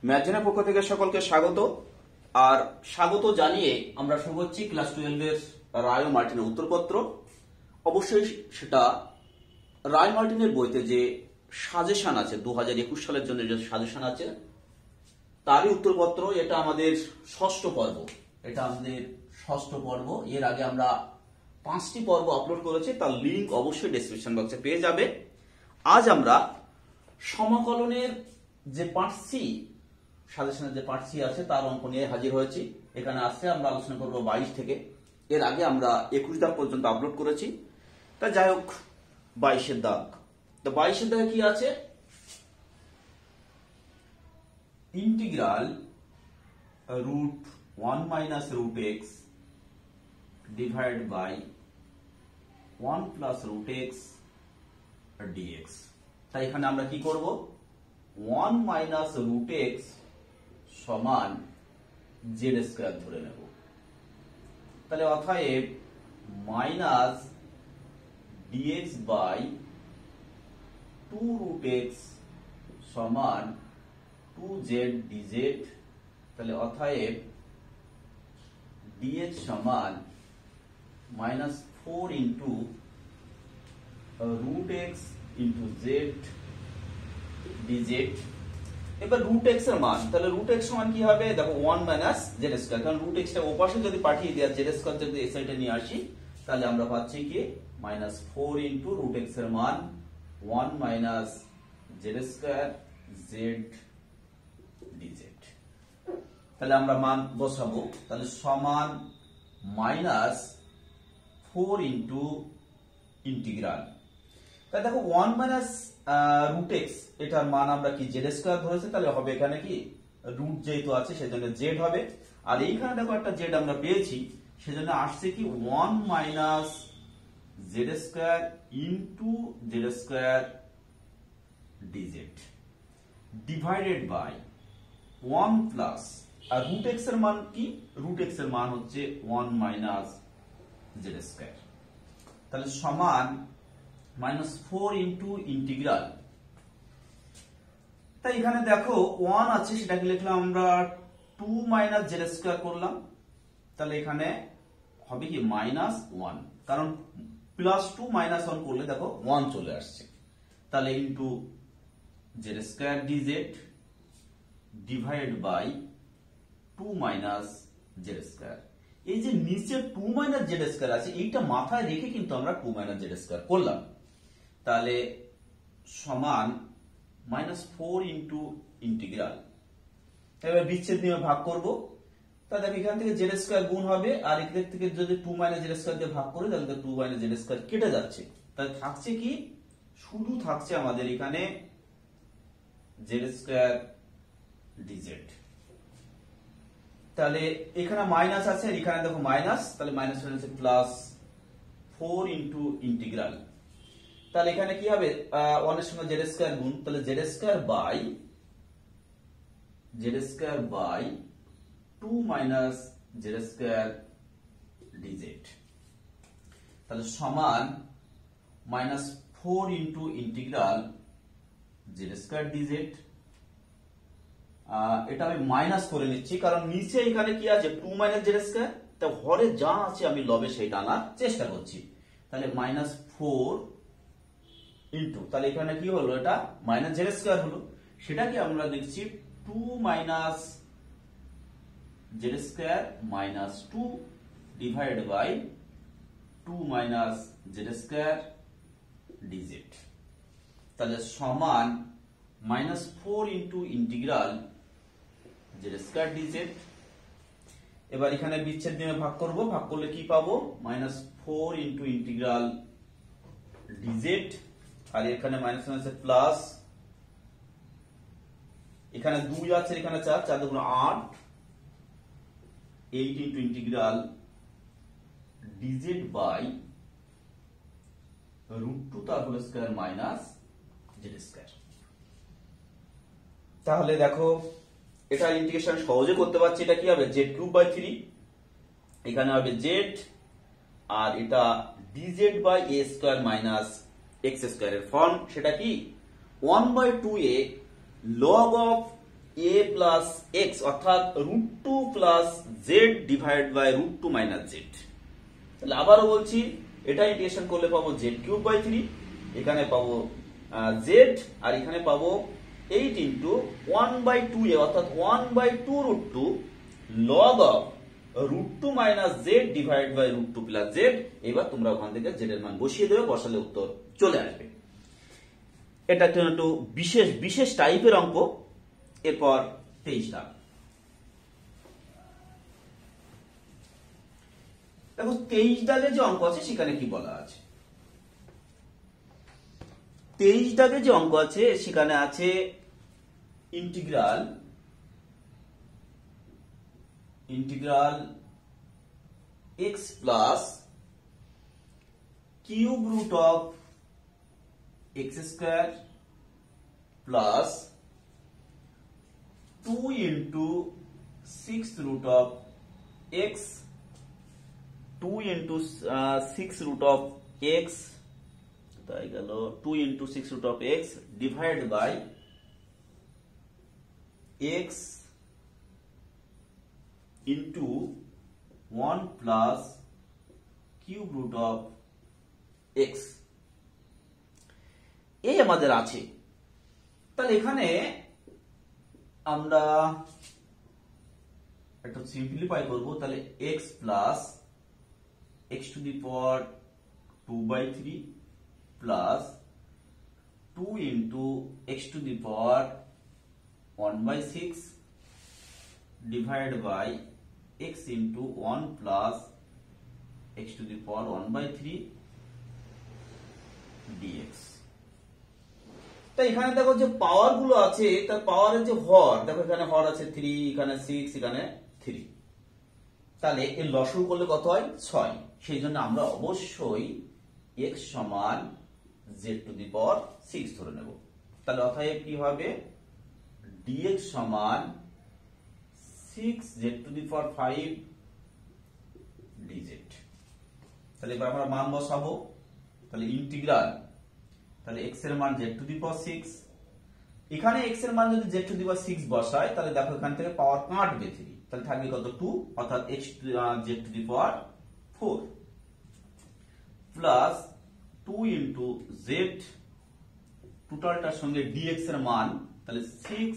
ম্যাথজনের পক্ষ থেকে সকলকে স্বাগত। আর স্বাগত জানিয়ে আমরা শুরু করছি ক্লাস 12 এর রায় ও মার্টিনের উত্তরপত্র। অবশ্যই সেটা রায় মার্টিনের বইতে যে সাজেশন আছে 2021 সালের জন্য যে সাজেশন আছে তারই উত্তরপত্র। এটা আমাদের ষষ্ঠ পর্ব। এর আগে আমরা 5টি পর্ব আপলোড করেছি, তার লিংক অবশ্যই ডেসক্রিপশন বক্সে পেয়ে যাবে। আজ আমরা সমাকলনের যে পার্ট সি, সাজেশনের যে পার্ট সি আছে তার অঙ্ক নিয়ে হাজির হয়েছি। এখানে আসছে আমরা আলোচনা করব 22 থেকে। এর আগে আমরা 21 দাগ পর্যন্ত আপলোড করেছি। তা যাই হোক, 22 দাগ। তো 22 দাগে কি আছে? Integral √1 - √x divide by 1 + √x dx। তাই এখানে আমরা কি করব? 1 - √x সমান z² ধরে নেব। তাহলে অতএব মাইনাস dx বাই 2√x সমান 2z dz। তাহলে অতএব dx সমান -4 √x z dz। এবার √x এর মান, তাহলে √x সমান কি হবে? দেখো 1 - z², কারণ √x টা ওপাশে যদি পাঠিয়ে দিই আর z² যদি এই সাইডে নিয়ে আসি তাহলে আমরা পাচ্ছি কি -4 √x এর মান 1 - z² z dz। তাহলে আমরা মান বসাবো, তাহলে সমান -4 ইন্টিগ্রাল। তাহলে দেখো 1 - √x এটার মান আমরা কি z² ধরেছি, তাহলে হবে এখানে কি রুট যেহেতু আছে সেজন্য z হবে। আর এইখানে দেখো একটা z আমরা পেয়েছি, সেজন্য আসছে কি 1 - z² z² dz divided by 1 plus, আর √x এর মান কি? √x এর মান হচ্ছে 1 - z²। তাহলে সমান -4 ইন্টিগ্রাল। তাই এখানে দেখো 1 আছে, সেটাকে লিখলাম আমরা 2 - z² করলাম। তাহলে এখানে হবে কি -1, কারণ +2 - 1 করলে দেখো 1 চলে আসছে। তাহলে into z² dz divide by 2 - z²। এই যে নিচে 2 - z² আছে, এইটা মাথায় রেখে কিন্তু আমরা 2 - z² করলাম। তাহলে সমান -4 ইন্টিগ্রাল। এবার বিচ্ছেদ নিয়ে ভাগ করব। তাহলে দেখো এখান থেকে z² গুণ হবে, আর এখান থেকে যদি 2 - z² দিয়ে ভাগ করি তাহলে 2 - z² কেটে যাচ্ছে। তাহলে থাকছে কি? শুধু থাকছে আমাদের এখানে z² dz। তাহলে এখানে মাইনাস আছে আর এখানে দেখো মাইনাস, তাহলে মাইনাস হয়ে যাচ্ছে +4 ইন্টিগ্রাল। তাহলে এখানে কি হবে? 1 এর সঙ্গে z² গুণ, তাহলে z² বাই 2 - z² dz। তাহলে সমান -4 ইন্টিগ্রাল z² dz। এটা আমি মাইনাস করে নিচ্ছি, কারণ নিচে এখানে কি আছে 2 - z², তা হরে যা আছে আমি লবে সেটা আনার চেষ্টা করছি। তাহলে -4 তাহলে এখানে কি হলো? এটা -z² হলো, সেটাকে আমরা লিখছি 2 - z² - 2 divide by 2 - z² dz। তাহলে সমান -4 ইন্টিগ্রাল z² dz। এবার এখানে বিচ্ছেদ নিয়ে ভাগ করব, ভাগ করলে কি পাবো? -4 ইন্টিগ্রাল dz, আর এখানে মাইনাস আছে প্লাস, এখানে 2 আছে এখানে 4, 4 দুগুণ 8, 8 ইন্টিগ্রাল dz বাই √2 তার হোল স্কয়ার মাইনাস z²। তাহলে দেখো এটা ইন্টিগ্রেশন সহজে করতে পারছি। এটা কি হবে? z³ এখানে হবে z, আর এটা dz by a² minus x² এর ফর্ম। সেটা কি 1/2a log of a plus x অর্থাৎ √2 plus z divide by √2 minus z. তাহলে আবারও বলছি, এটা ইন্টিগ্রেশন করলে পাবো জেড কিউব বাই 3, এখানে পাবো জেড, আর এখানে পাবো 8 ইন্টু 1/2a অর্থাৎ 1/2 log of √2 minus z divide by √2 plus z. এবার তোমরা ওখান থেকে জেড এর মান বসিয়ে দেবে, বসালে উত্তর চলে আসবে। এটা একটু বিশেষ বিশেষ টাইপের অঙ্ক। এরপর 23টা দেখো, 23 দাগে যে অঙ্ক আছে সেখানে কি বলা আছে। 23 দাগে যে অঙ্ক আছে সেখানে আছে integral x plus cube root of x square plus 2 into 6 root of x, 2 into 6 root of x, তাই গেল 2 into 6 root of x divide by x into 1 plus cube root of x, এই আমাদের আছে। তাহলে এখানে আমরা একটু সিম্পলিফাই করব। তাহলে x plus x to the power 2/3 plus 2 into x to the power 1/6 divide by x into 1 plus x to the power 1/3 dx। তো এখানে দেখো যে পাওয়ার গুলো আছে, তার পাওয়ারের যে হর, দেখো এখানে হর আছে 3, এখানে 6, এখানে 3। তাহলে এর লসাগু করলে কত হয়? 6। সেই জন্য আমরা অবশ্যই x সমান z টু দি পাওয়ার 6 ধরে নেব। তাহলে অতএব কি হবে? dx সমান 6z two the power 5 dz। তাহলে এবার আমরা মান বসাবো। তাহলে ইন্টিগ্রাল, তাহলে x এর মান z টু দি পাওয়ার 6, এখানে x এর মান যদি z টু দি পাওয়ার 6 বসাই তাহলে দেখো এখান থেকে পাওয়ার কাটবে 3, তাহলে থাকবে কত? 2, অর্থাৎ x z to the power 4 plus 2 into z টোটালটার সঙ্গে dx এর মান, তাহলে 6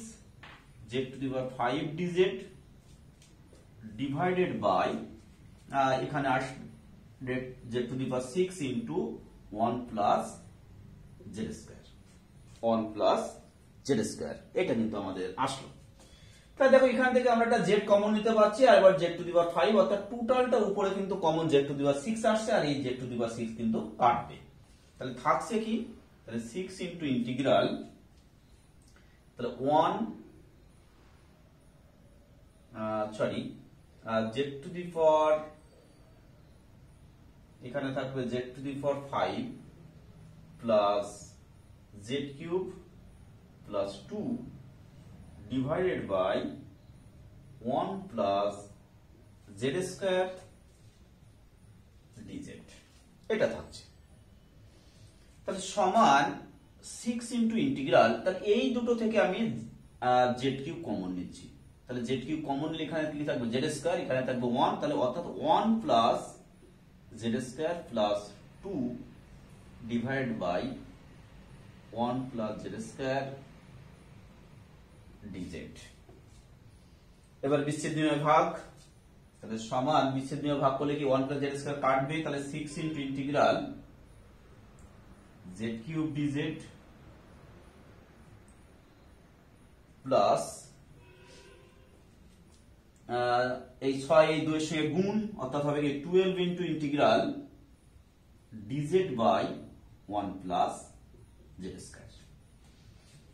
z to the power 5 dz divided by এখানে আসবে z to the power 6 into 1 plus z square, 1 plus z square. এটা কিন্তু আমাদের আসলো। তাহলে দেখো এখান থেকে আমরা একটা z কমন নিতে পারছি, আর এবার z টু দি পাওয়ার 5 অর্থাৎ টোটালটা উপরে কিন্তু common z to the power 6 আসছে, আর এই z টু দি পাওয়ার 6 কিন্তু কাটবে। তাহলে থাকছে কি? তাহলে 6 ইনটু ইন্টিগ্রাল, তাহলে 1 z টু দি পাওয়ার, এখানে থাকবে z to the power 5 plus z cube plus 2 divided by 1 plus z square dz। এটা থাকছে। তাহলে সমান 6 ইনটু ইন্টিগ্রাল, তাহলে এই দুটো থেকে আমি z কিউব কমন নিচ্ছি। তাহলে z কিউব কমন নিলে এখানে কি থাকবে? z স্কয়ার, এখানে থাকবে 1, তাহলে অর্থাৎ 1 plus z square plus 2 divide by 1 plus z square dz। এবার বিচ্ছেদ নিয়মে ভাগ, তাহলে সমান বিচ্ছেদ নিয়মে ভাগ করলে কি 1 প্লাস z স্কয়ার কাটবে, তাহলে 6 into integral z cube dz plus এই 6 এই 2 এর সঙ্গে গুণ, অর্থাৎ হবে কি 12 into integral dz by 1 plus z square.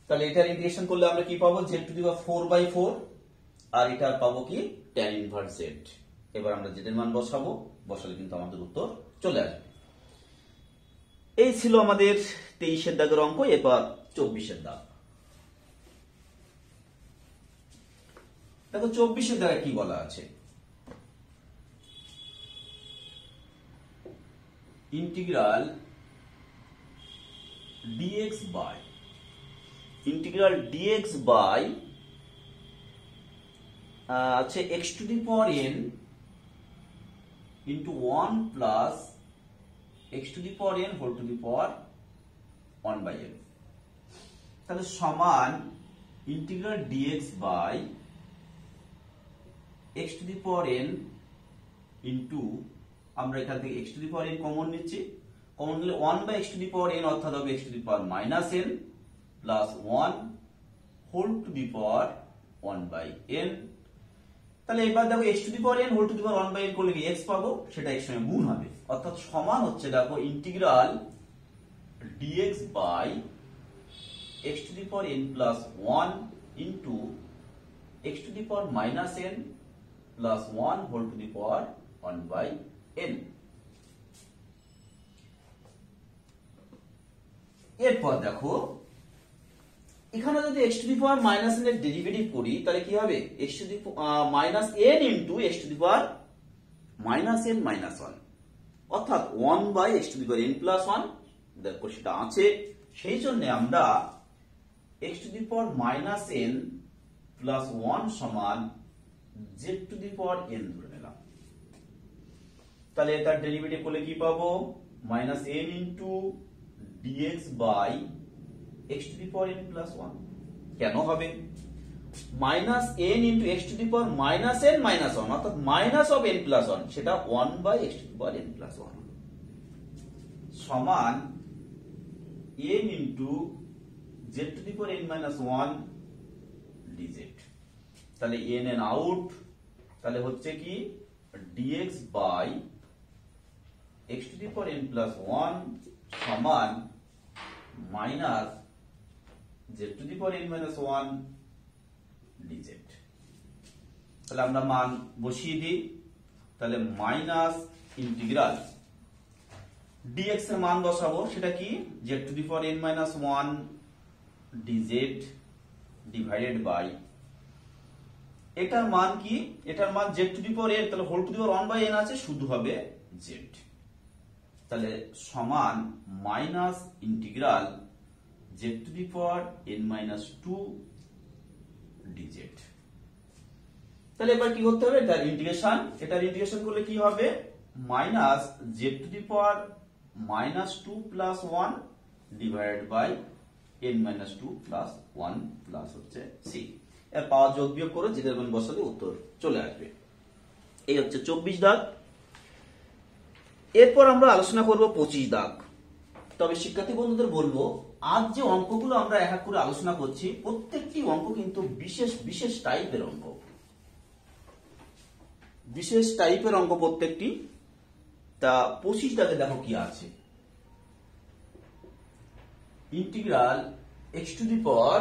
তাহলে এটার ইন্টিগ্রেশন করলে আমরা কি পাবো? z টু দি পাওয়ার 4/4, আর এটা পাবো কি? tan inverse z। এবার আমরা z এর মান বসাবো, বসালে কিন্তু আমাদের উত্তর চলে আসবে। এই ছিল আমাদের 23 এর দাগের অঙ্ক। এবার 24 এর দাগ। দেখো 24 এর দাগে কি বলা আছে? ইন্টিগ্রাল dx বাই আছে x to the power n into 1 plus x to the power n whole to the power 1 by n, তাহলে সমান integral dx by x to the power n into, আমরা এখান থেকে x to the power n common নিচ্ছি, common নিলে 1 by x to the power n অর্থাৎ হবে x to the power minus n plus 1 whole to the power 1 by n। তাহলে এবার দেখো x to the power n whole to the power 1 by n করলে কি x পাবো, সেটা x সঙ্গে গুণ হবে, অর্থাৎ সমান হচ্ছে দেখো integral dx by x to the power n plus 1 into x to the power minus n plus 1 whole to the power 1 by n। এরপর দেখো এখানে যদি x to the power minus n এর ডেরিভেটিভ করি তাহলে কি হবে, x to the minus n into x to the power minus n minus 1 অর্থাৎ 1 by x to the power n plus 1, দেখো সেটা আছে, সেই জন্য আমরা x to the power minus n plus 1 সমান z to the power n ধরে নিলাম। তাহলে তার ডেরিভেটিভ করলে কি পাবো, minus n into dx by x to the power n plus 1। কেন হবে minus n into x to the power minus n minus 1 অর্থাৎ মাইনাস অফ n প্লাস 1, সেটা 1 by x to the power n plus 1 সমান n into z to the power n minus 1 dz। তাহলে n out, তাহলে হচ্ছে কি dx by x to the power n plus 1 সমান minus z to the power n minus 1 dz। তাহলে আমরা মান বসিয়ে দিই, তাহলে মাইনাস ইন্টিগ্রাল dx এর মান বসাবো, সেটা কি z to the power n minus 1 dz divided by, এটার মান কি, এটার মান z to the power n, তাহলে whole to the power 1 by n আছে, শুধু হবে z। তাহলে সমান minus integral z to the power n minus 2 dz। তাহলে এবার কি করতে হবে, এটার ইন্টিগ্রেশন করলে কি হবে, minus z to the power minus 2 plus 1 divided by n minus 2 plus 1 plus হচ্ছে c। এর পাওয়ার যোগ বিয়োগ করে যেটার মান বসালে উত্তর চলে আসবে। এই হচ্ছে 24 দাগ। এরপর আমরা আলোচনা করব 25 দাগ। তবে শিক্ষার্থী বন্ধুদের বলবো, আজ যে অঙ্কগুলো আমরা এক এক করে আলোচনা করছি প্রত্যেকটি অঙ্ক কিন্তু বিশেষ টাইপের অঙ্ক, বিশেষ টাইপের অঙ্ক প্রত্যেকটি। তা 25 দাগে দেখো কি আছে, integral x to the power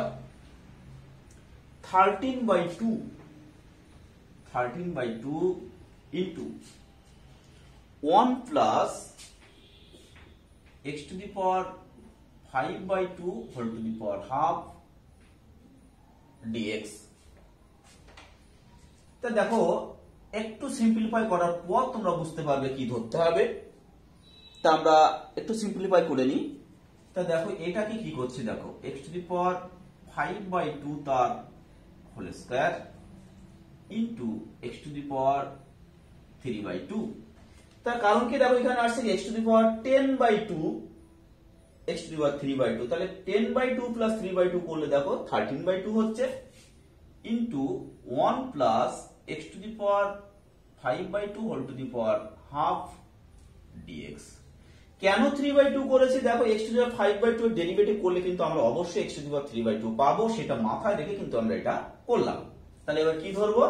13/2 into 1 plus x to the power 5/2 whole to the power half dx। তা দেখো একটু সিম্পলিফাই করার পর তোমরা বুঝতে পারবে কি ধরতে হবে। তা আমরা একটু সিম্পলিফাই করে নিই। তা দেখো এটাকে কি করছে, দেখো x টু দি পাওয়ার 5/2 তার whole square into x to the power 3/2। তার কারণ কি, দেখো এখানে আসছে x to the power 10/2 x to the power 3/2, তাহলে 10/2 প্লাস 3/2 করলে দেখো 13/2 হচ্ছে, into 1 plus x to the power 5/2 whole to the power half dx। কেন 3/2 করেছি, দেখো x টু দি পাওয়ার 5/2 এর ডেরিভেটিভ করলে কিন্তু আমরা অবশ্যই x টু দি পাওয়ার 3/2 পাবো, সেটা মাথায় রেখে কিন্তু আমরা এটা করলাম। তাহলে এবার কি ধরবো,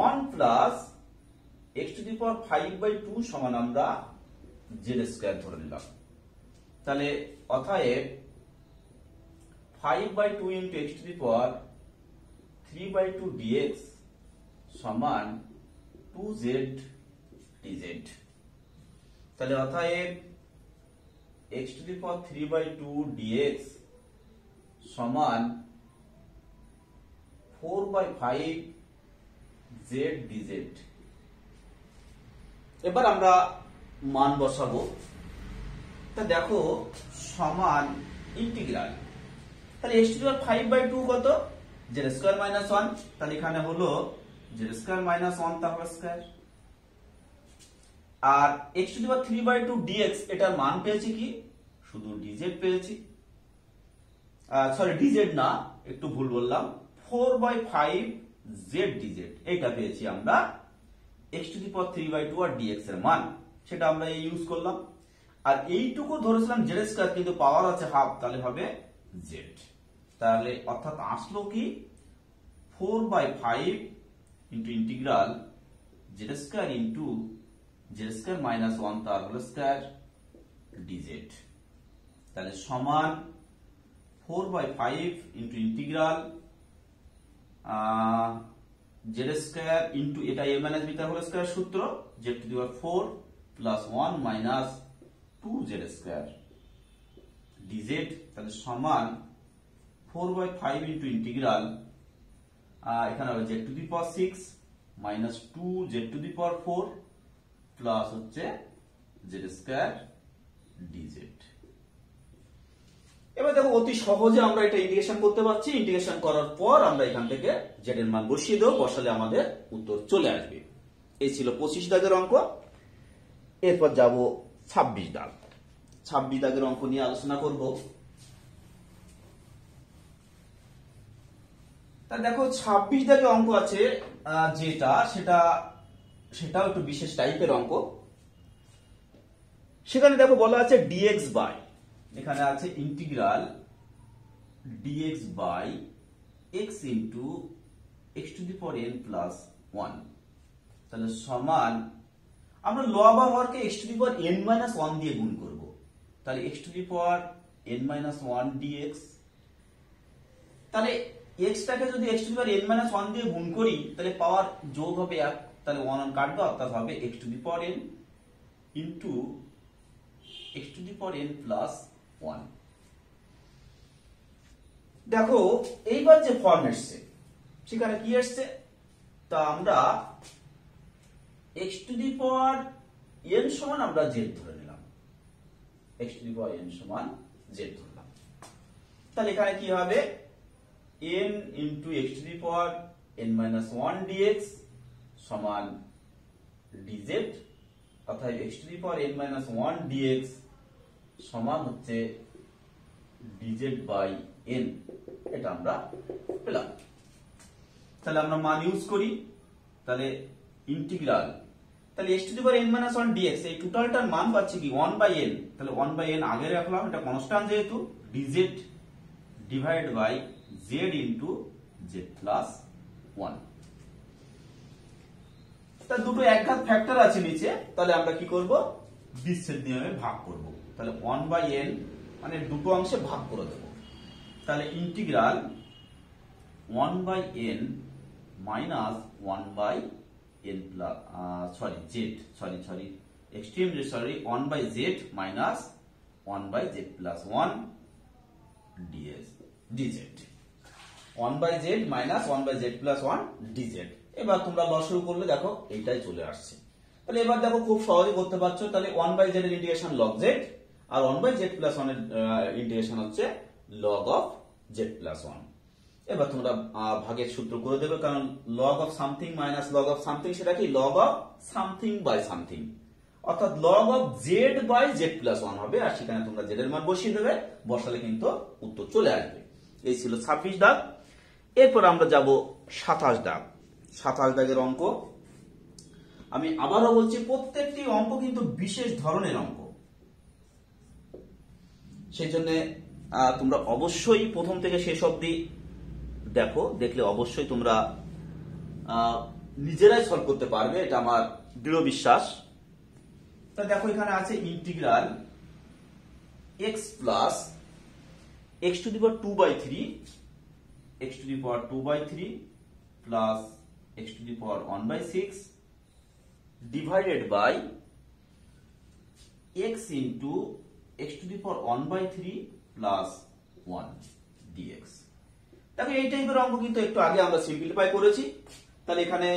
1 plus x to the power 5/2 সমান আমরা z স্কয়ার ধরে নিলাম। তাহলে অতএব 5/2 into x to the power 3/2 dx সমান 2z dz। তাহলে অতএব x to the power 3/2 dx সমান 4/5 z dz। এবার আমরা মান বসাবো। তা দেখো সমান ইন্টিগ্রাল, তাহলে x টু দি পাওয়ার 5/2 কত, z স্কয়ার মাইনাস 1, তাহলে এখানে হলো জেড স্কয়ার মাইনাস 1 তার হোল স্কয়ার। আর x to the power 3/2 dx এটার মান পেয়েছি কি, শুধু dz পেয়েছি, সরি dz না, একটু ভুল বললাম, 4/5 z dz এটা পেয়েছি আমরা x টু দি পাওয়ার 3/2 আর dx এর মান, সেটা আমরা ইউজ করলাম। আর এইটুকু ধরেছিলাম জেড স্কয়ার, কিন্তু পাওয়ার আছে হাফ, তাহলে হবে z। তাহলে অর্থাৎ আসলো কি 4/5 into integral Z square into Z square minus 1 তার হোল স্কয়ার dz। তাহলে সমান 4/5 into integral Z square into এটা a মাইনাস b তার হোল স্কয়ার সূত্র, z to the power 4 plus 1 minus 2z square dz। তাহলে সমান 4/5 ইন্টু ইন্টিগ্রাল এখানে হবে z to the power 6 minus 2z two the power 4 plus হচ্ছে z square dz। এবার দেখো অতি সহজে আমরা এটা ইন্টিগ্রেশন করতে পারছি। ইন্টিগ্রেশন করার পর আমরা এখান থেকে z এর মান বসিয়ে দেব, বসালে আমাদের উত্তর চলে আসবে। এই ছিল 25 দাগের অঙ্ক। এরপর যাব 26 দাগ। 26 দাগের অঙ্ক নিয়ে আলোচনা করব। তা দেখো 26 দাগে অঙ্ক আছে যেটা সেটাও একটু বিশেষ টাইপের অঙ্ক। সেখানে দেখো বলা আছে dx বাই, এখানে আছে integral dx by x into x to the power n plus 1। তাহলে সমান আমরা লব আর হরকে x to the power n minus 1 দিয়ে গুণ করব। তাহলে x to the power n minus 1 dx। তাহলে x টাকে যদি x to the power n minus 1 দিয়ে গুণ করি, তাহলে পাওয়ার যোগ হবে 1, তাহলে 1 কাটবে, অর্থাৎ হবে x to the power n into x to the power n plus 1। দেখো এইবার যে ফর্ম এসছে সেখানে কি এসছে, তা আমরা x to the power n সমান আমরা z ধরে নিলাম, x to the power n সমান z ধরলাম। তাহলে এখানে কি হবে n into x to the power n minus 1 dx সমান dz, অর্থাৎ x to the power n minus 1 dx সমান হচ্ছে dz বাই n, এটা আমরা পেলাম। তাহলে আমরা মান ইউজ করি, তাহলে ইন্টিগ্রাল, তাহলে x to the power n minus 1 dx এই টোটালটার মান পাচ্ছি কি 1 বাই n, তাহলে 1 বাই n আগে রাখলাম, এটা কনস্ট্যান্ট যেহেতু, dz divide by z into z plus 1। তাহলে দুটো একঘাত ফ্যাক্টর আছে নিচে, তাহলে আমরা কি করব, বিচ্ছেদ নিয়মে ভাগ করব। তাহলে 1 বাই n মানে দুটো অংশে ভাগ করে দেব। তাহলে integral 1 by n minus 1 by n plus extremely 1 by z minus 1 by z plus 1 dz 1 by z minus 1 by z plus 1 dz। এবার তোমরা লসাগু করলে দেখো এইটাই চলে আসছে। তাহলে এবার দেখো খুব সহজে করতে পারছো। তাহলে 1 বাই z এর ইন্টিগ্রেশন log z, আর 1 বাই z প্লাস 1 এর ইন্টিগ্রেশন হচ্ছে log অফ z প্লাস 1। এবার তোমরা ভাগের সূত্র করে দেবে, কারণ log of something minus log of something সেটা কি log of something by something, অর্থাৎ log of z by z plus 1 হবে। আর সেখানে তোমরা z এর মান বসিয়ে দেবে, বসালে কিন্তু উত্তর চলে আসবে। এই ছিল 26 দাগ। এরপর আমরা যাব 27 দাগ। 27 দাগের অঙ্ক। আমি আবারও বলছি প্রত্যেকটি অঙ্ক কিন্তু বিশেষ ধরনের অঙ্ক, সেই জন্য তোমরা অবশ্যই প্রথম থেকে শেষ অবধি দেখো, দেখলে অবশ্যই তোমরা নিজেরাই সলভ করতে পারবে, এটা আমার দৃঢ় বিশ্বাস। তা দেখো এখানে আছে integral x plus x to the power 2/3 x to the power 2/3 plus x to the power 1/6 divided by x into x to the power 1/3 plus 1 dx। দেখো এই টাইপের অঙ্ক কিন্তু একটু আগে আমরা সিম্পলিফাই করেছি। তাহলে এখানে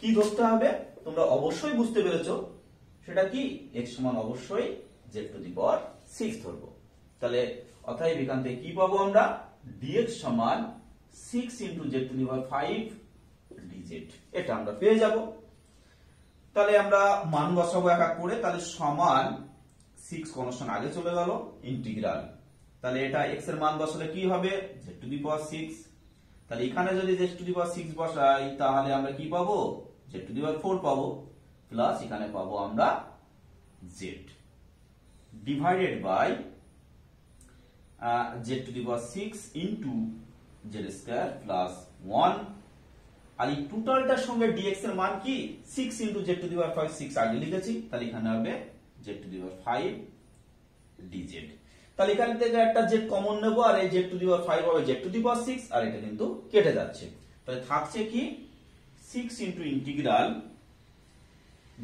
কি ধরতে হবে তোমরা অবশ্যই বুঝতে পেরেছো, সেটা কি x সমান অবশ্যই z টু দি পাওয়ার 6 ধরবো। তাহলে অতএব এখান থেকে কি পাবো আমরা, dx সমান 6 into z to the power 5 DZ, এটা আমরা পেয়ে যাব। তাহলে আমরা মান বসাবো এক এক করে। তাহলে সমান 6 কনস্ট্যান্ট আগে চলে গেল, ইন্টিগ্রাল, তাহলে এটা x এর মান বসালে কি হবে, z⁴। তাহলে এখানে যদি z⁴ বসাই তাহলে আমরা কি পাবো, z⁴ পাবো, প্লাস এখানে পাবো আমরা z divided by z⁴ into z² plus 1। আর এই টোটালটার সঙ্গে dx এর মান কি, 6 ইন্টু z⁵, 6 আগে লিখেছি, তাহলে এখানে হবে z⁵ dz। তাহলে এখান থেকে একটা z কমন নেব, আর এই z⁵ হবে z⁵, আর এটা কিন্তু কেটে যাচ্ছে। তাহলে থাকছে কি 6 into integral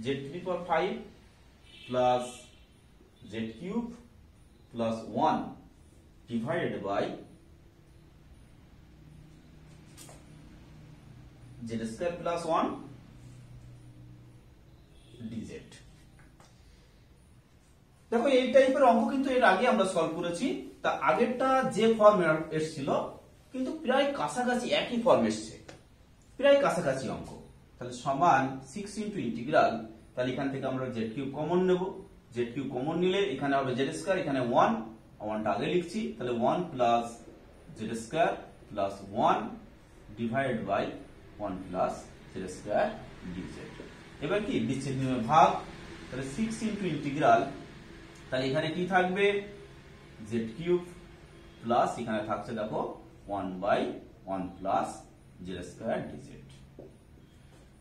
z⁵ plus z³ plus 1 divided by z² plus 1 dz। দেখো এই টাইপের অঙ্ক কিন্তু এর আগে আমরা সলভ করেছি। তা আগেরটা যে ফর্ম এসেছিল কিন্তু প্রায় কাছাকাছি একই ফর্ম এসছে, প্রায় কাছাকাছি অঙ্ক। তাহলে সমান 6 ইন্টু ইন্টিগ্রাল, তাহলে এখান থেকে আমরা z³ কমন নেব, z³ কমন নিলে এখানে হবে z², এখানে 1টা আগে লিখছি, তাহলে 1 plus z² plus 1 divided by 1 plus z² dz। এবার কি বিচ্ছেদ নিয়মে ভাগ, তাহলে 6 ইন্টু ইন্টিগ্রাল, তাহলে এখানে কি থাকবে z³ প্লাস এখানে থাকছে দেখো 1/1 প্লাস z² dz।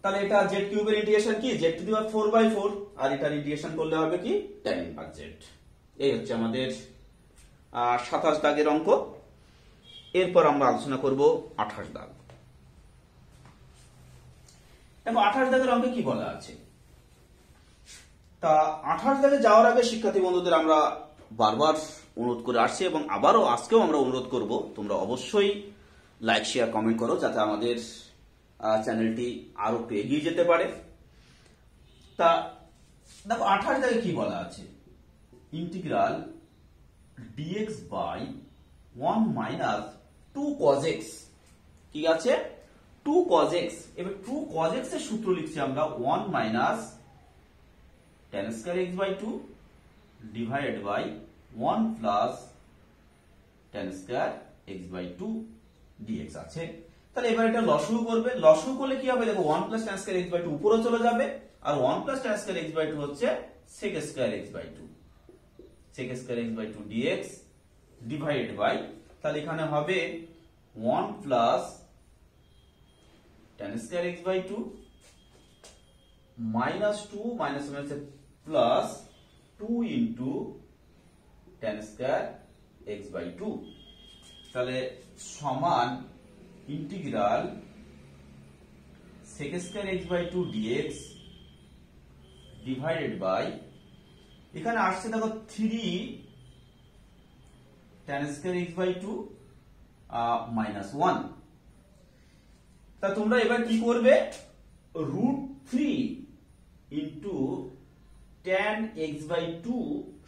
তাহলে এটা z³ এর ইন্টিগ্রেশন কি z⁴/4, আর এটার ইন্টিগ্রেশন করলে হবে কি tan z। এই হচ্ছে আমাদের 27 দাগের অঙ্ক। এরপর আমরা আলোচনা করব 28 দাগ। দেখো 28 দাগের অঙ্কে কি বলা আছে। তা 28 দাগে যাওয়ার আগে শিক্ষার্থী বন্ধুদের আমরা বারবার অনুরোধ করে আসছি এবং আবারও আজকেও আমরা অনুরোধ করব, তোমরা অবশ্যই লাইক শেয়ার কমেন্ট করো যাতে আমাদের চ্যানেলটি আরো একটু এগিয়ে যেতে পারে। তা দেখো 28 দাগে কি বলা আছে, integral dx by 1 minus 2 cos x, কি আছে 2 cos x। এবার 2 cos x এর সূত্র লিখছি আমরা 1 minus tan² x/2 divided by 1 plus tan² x/2 dx আছে। তাহলে এবার এটা লসাগু করবে, লসাগু করলে কি হবে, দেখো 1 প্লাস tan² x/2 উপরে চলে যাবে, আর 1 প্লাস tan² x/2 হচ্ছে sec² x/2, sec² x/2 dx divided by, তাহলে এখানে হবে 1 plus tan² x/2 minus 2 minus হচ্ছে প্লাস 2 ইন্টু tan² x/2, তাহলে সমান integral sec² x/2 dx divided by, এখানে আসছে দেখো 3 tan² x/2 মাইনাস 1। তা তোমরা এবার কি করবে, √3 ইন্টু tan x/2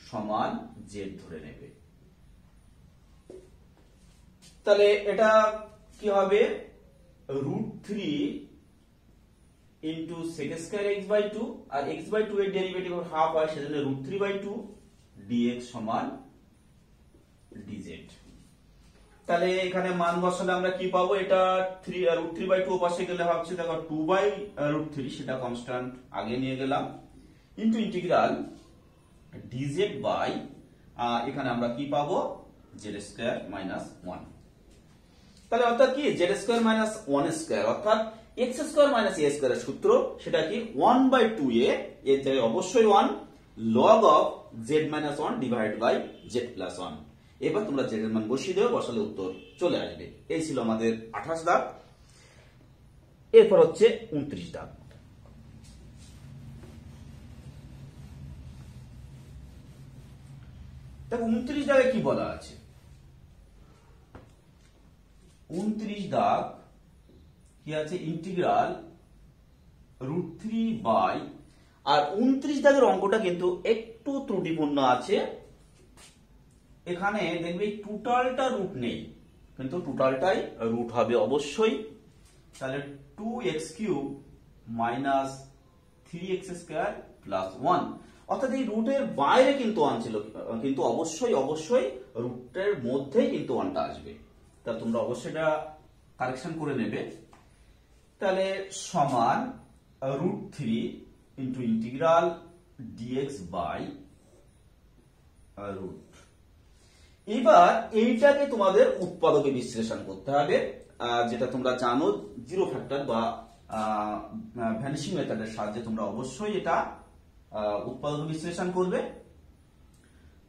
সমান z ধরে নেবে। তাহলে এটা কি হবে, √3 ইন্টু sec² x/2, আর x/2 এর ডেরিভেটিভ হাফ হয়, সেজন্য √3/2 dx সমান dz। তাহলে এখানে মান বসালে আমরা কি পাবো, এটা √3/2 পাশে গেলে হচ্ছে দেখো 2/√3, সেটা কনস্ট্যান্ট আগে নিয়ে গেলাম, ইন্টু ইন্টিগ্রাল dz বাই এখানে আমরা কি পাবো z² মাইনাস 1। তাহলে অর্থাৎ কি z² মাইনাস 1² অর্থাৎ x² মাইনাস a² এর সূত্র, সেটা কি 1/2a, এর জায়গায় অবশ্যই 1 log of z minus 1 divide by z plus 1। এবার তোমরা z এর মান বসিয়ে দেবে, বসালে উত্তর চলে আসবে। এই ছিল আমাদের 28 দাগ। এরপর হচ্ছে 29 দাগ। দেখো 29 দাগে কি বলা আছে, 29 দাগ কি আছে, ইন্টিগ্রাল √3 বাই, আর 29 দাগের অঙ্কটা কিন্তু একটু ত্রুটিপূর্ণ আছে। এখানে দেখবে টোটালটা রুট নেই, কিন্তু টোটালটাই রুট হবে অবশ্যই। তাহলে 2x cube minus 3x square plus 1, অর্থাৎ এই রুটের বাইরে কিন্তু 1 ছিল, কিন্তু অবশ্যই রুটের মধ্যেই কিন্তু 1টা আসবে। তাহলে তোমরা অবশ্যই এটা কারেকশন করে নেবে। তাহলে সমান √3 into integral dx by root. এবার এইটাকে তোমাদের উৎপাদকে বিশ্লেষণ করতে হবে, যেটা তোমরা জানো জিরো ফ্যাক্টর বা ভ্যানিশিং মেথডের সাহায্যে তোমরা অবশ্যই এটা উৎপাদক বিশ্লেষণ করবে।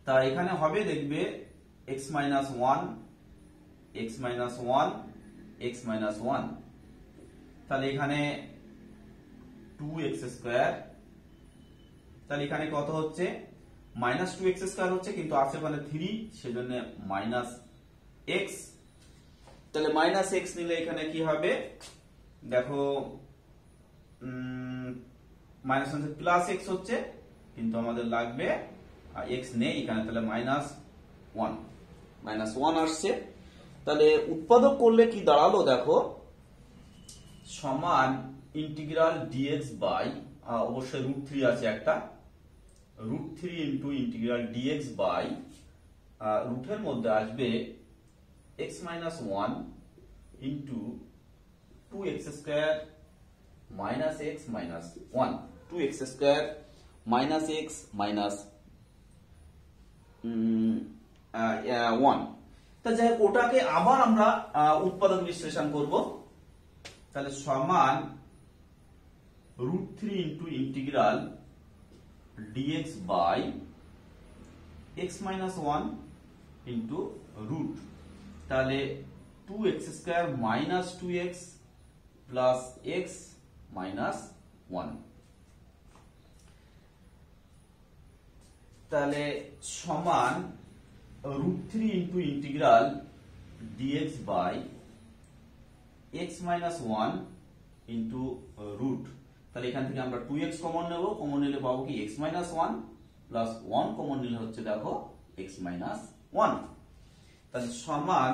তা এখানে হবে দেখবে x minus 1 x minus 1 x minus 1, তাহলে এখানে 2x স্কয়ার, তাহলে এখানে কত হচ্ছে মাইনাস 2x স্কয়ার হচ্ছে, কিন্তু আছে ওখানে 3 সেজন্য মাইনাস x। তাহলে মাইনাস x নিলে এখানে কি হবে দেখো, মাইনাস প্লাস x হচ্ছে, কিন্তু আমাদের লাগবে x নেই এখানে, তাহলে মাইনাস 1 আসছে। তাহলে উৎপাদক করলে কি দাঁড়ালো দেখো, সমান ইন্টিগ্রাল dx বাই, অবশ্যই √3 আছে একটা, √3 ইন্টু ইন্টিগ্রাল dx বাই রুটের মধ্যে আসবে x minus 1 into 2x square minus x minus 1, 2x square minus x minus 1। তা যাই হোক, ওটাকে আবার আমরা উৎপাদক বিশ্লেষণ করব। তাহলে সমান √3 into integral dx by x minus 1 into root, তাহলে 2x square minus 2x plus x minus 1, তাহলে সমান √3 into integral dx by x minus 1 into root, তাহলে এখান থেকে আমরা 2x কমন নেব, কমন নিলে পাবো কি x মাইনাস 1 প্লাস 1 কমন নিলে হচ্ছে দেখো x মাইনাস 1, তাহলে সমান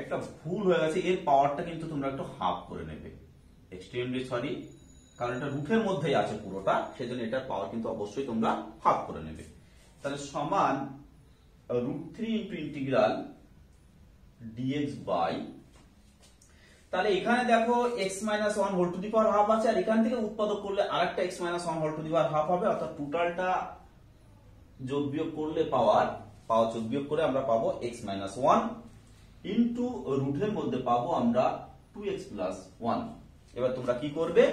একটা ভুল হয়ে গেছে, এর পাওয়ারটা কিন্তু তোমরা একটু হাফ করে নেবে, এক্সট্রিমলি সরি, কারণ এটা রুটের মধ্যেই আছে পুরোটা, সেজন্য এটার পাওয়ার কিন্তু অবশ্যই তোমরা হাফ করে নেবে। তাহলে সমান √3 ইন্টু ইন্টিগ্রাল dx বাই, তাহলে এখানে দেখো x minus 1 whole to the power half আছে, আর এখান থেকে উৎপাদক করলে আরেকটা x minus 1 whole to the power half হবে, অর্থাৎ টোটালটা যোগ বিয়োগ করলে পাওয়ার যোগ বিয়োগ করে আমরা পাবো x মাইনাস 1 ইন্টু রুটের মধ্যে পাবো আমরা 2x প্লাস 1। এবার তোমরা কি করবে,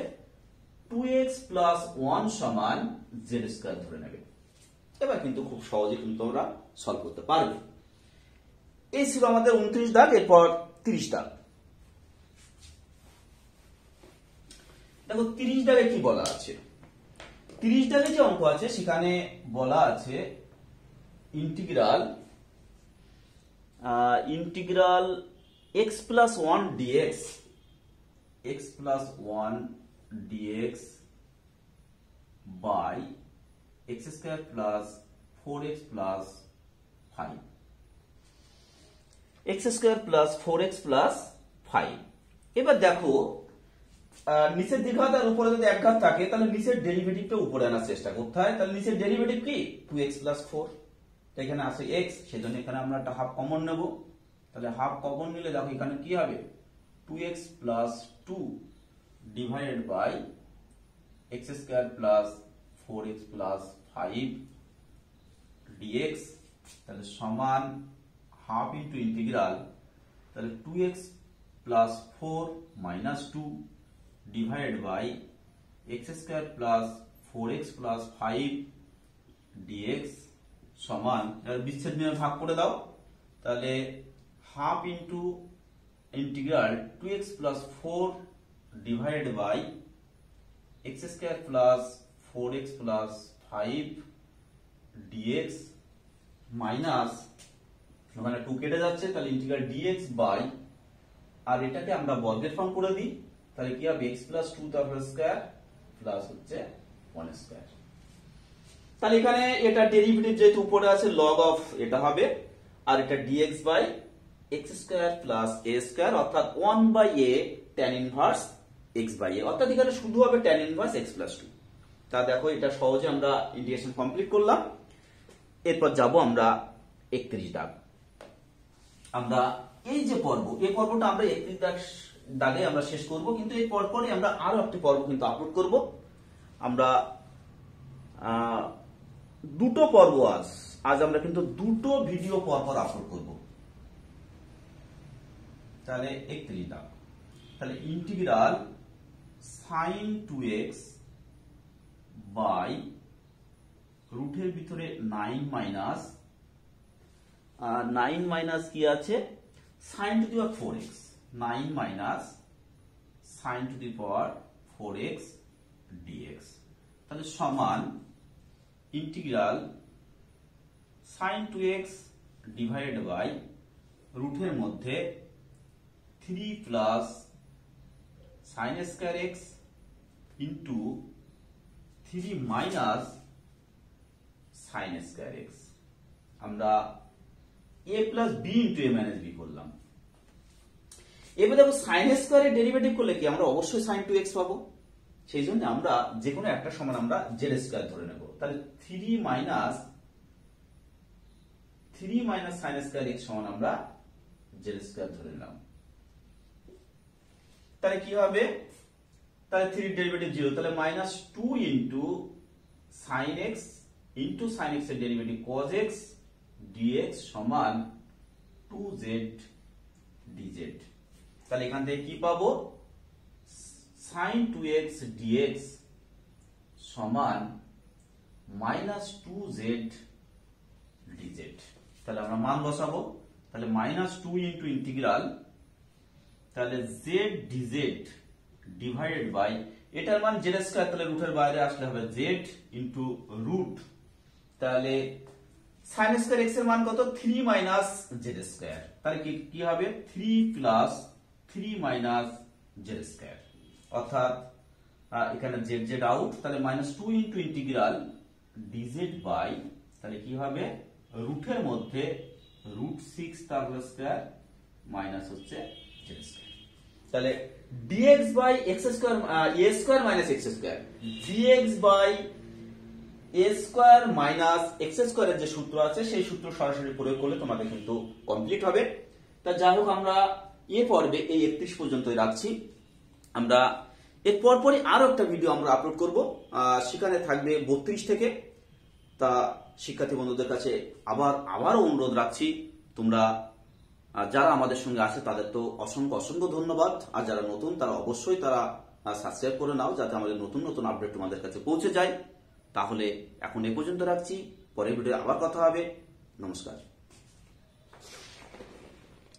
2x প্লাস 1 সমান z স্কয়ার ধরে নেবে। এবার কিন্তু খুব সহজে কিন্তু তোমরা সলভ করতে পারবে। এই ছিল আমাদের 29 দাগ, এরপর 30 দাগ। দেখো 30 দাগে কি বলা আছে, 30 দাগে যে অঙ্ক আছে সেখানে বলা আছে integral x plus 1 dx, x plus 1 dx by x square plus 4x plus 5, x square plus 4x plus 5। এবার দেখো নিচের দ্বিঘাত আর উপরে যদি একঘাত থাকে, তাহলে নিচের ডেরিভেটিভটা উপরে আনার চেষ্টা করতে হয়। তাহলে নিচের ডেরিভেটিভ কি 2x প্লাস 4, এখানে আছে x, সেজন্য এখানে আমরা একটা হাফ কমন নেব। তাহলে হাফ কমন নিলে দেখো এখানে কি হবে 2x plus 2 divided by x square plus 4x plus 5 dx, তাহলে সমান হাফ ইন্টু ইন্টিগ্রাল, তাহলে 2x plus 4 minus 2 divided by x square plus 4x plus 5 dx সমান, বিচ্ছেদ নিয়ে ভাগ করে দাও, তাহলে half into integral 2x plus 4 divided by x square plus 4x plus 5 dx minus, মানে 2 কেটে যাচ্ছে, তাহলে ইন্টিগ্রাল dx বাই, আর এটাকে আমরা বর্গের ফর্ম করে দিই, তাহলে কি হবে x প্লাস 2 তার হোল স্কয়ার প্লাস হচ্ছে 1 স্কয়ার। তাহলে এখানে এটা ডেরিভেটিভ যেহেতু উপরে আছে log অফ এটা হবে, আর এটা dx by x square plus a square অর্থাৎ 1/a tan inverse x by a, অর্থাৎ এখানে শুধু হবে tan ইনভার্স x প্লাস 2। তা দেখো এটা সহজে আমরা ইন্টিগ্রেশন কমপ্লিট করলাম। এরপর যাব আমরা 31 দাগ। আমরা এই যে পর্ব, এই পর্বটা আমরা 31 দাগে আমরা শেষ করব, কিন্তু এই পরপরই আমরা আরো একটি পর্ব কিন্তু আপলোড করব। আমরা দুটো পর্ব আজ আমরা কিন্তু দুটো ভিডিও পরপর আপলোড করব। তাহলে 31 দাগ, তাহলে ইন্টিগ্রাল sin 2x বাই রুটের ভিতরে 9 মাইনাস কি আছে sin two the power 4x, 9 minus sin two the power 4x dx, তাহলে সমান integral sin 2x divided by রুটের মধ্যে 3 plus sin square x into 3 minus sin square x। আমরা a plus b into a minus b করলাম। এবার দেখো sin square এর derivative করলে কি আমরা অবশ্যই sin 2x পাবো, সেই জন্য আমরা যে কোনো একটা সমান আমরা z স্কয়ার ধরে নেব। তাহলে 3 মাইনাস sin স্কয়ার x সমান আমরা z স্কয়ার ধরে নিলাম। তাহলে কি হবে, তাহলে 3 ডেরিভেটিভ 0, তাহলে minus 2 into sin x into sin x এর ডেরিভেটিভ cos x dx সমান 2z dz। তাহলে এখান থেকে কি পাবো, sin 2x dx সমান মাইনাস 2z dz। তাহলে আমরা মান বসাবো, তাহলে মাইনাস 2 ইন্টু ইন্টিগ্রাল, তাহলে z dz ডিভাইডেড বাই এটার মান z স্কয়ার, তাহলে রুটের বাইরে আসলে হবে z ইন্টু রুট, তাহলে sin স্কয়ার x এর মান কত 3 মাইনাস z স্কয়ার, তাহলে কি হবে 3 প্লাস 3 মাইনাস z স্কয়ার, অর্থাৎ এখানে z z আউট, তাহলে minus 2 into integral dz by, তাহলে কি হবে রুটের মধ্যে রুট 6 তার হোল স্কয়ার মাইনাস হচ্ছে z স্কয়ার। তাহলে dx by x square a square minus x square, dx by a square minus x স্কয়ারের যে সূত্র আছে সেই সূত্র সরাসরি প্রয়োগ করলে তোমাদের কিন্তু কমপ্লিট হবে। তা যাই হোক আমরা এই পর্বে এই 31 পর্যন্তই রাখছি। আমরা এর পরপরই আরো একটা ভিডিও আমরা আপলোড করব, সেখানে থাকবে 32 থেকে। তা শিক্ষার্থী বন্ধুদের কাছে আবারও অনুরোধ রাখছি, তোমরা যারা আমাদের সঙ্গে আছে তাদের তো অসংখ্য ধন্যবাদ, আর যারা নতুন তারা অবশ্যই তারা সাবস্ক্রাইব করে নাও, যাতে আমাদের নতুন আপডেট তোমাদের কাছে পৌঁছে যায়। তাহলে এখন এ পর্যন্ত রাখছি, পরের ভিডিও আবার কথা হবে। নমস্কার।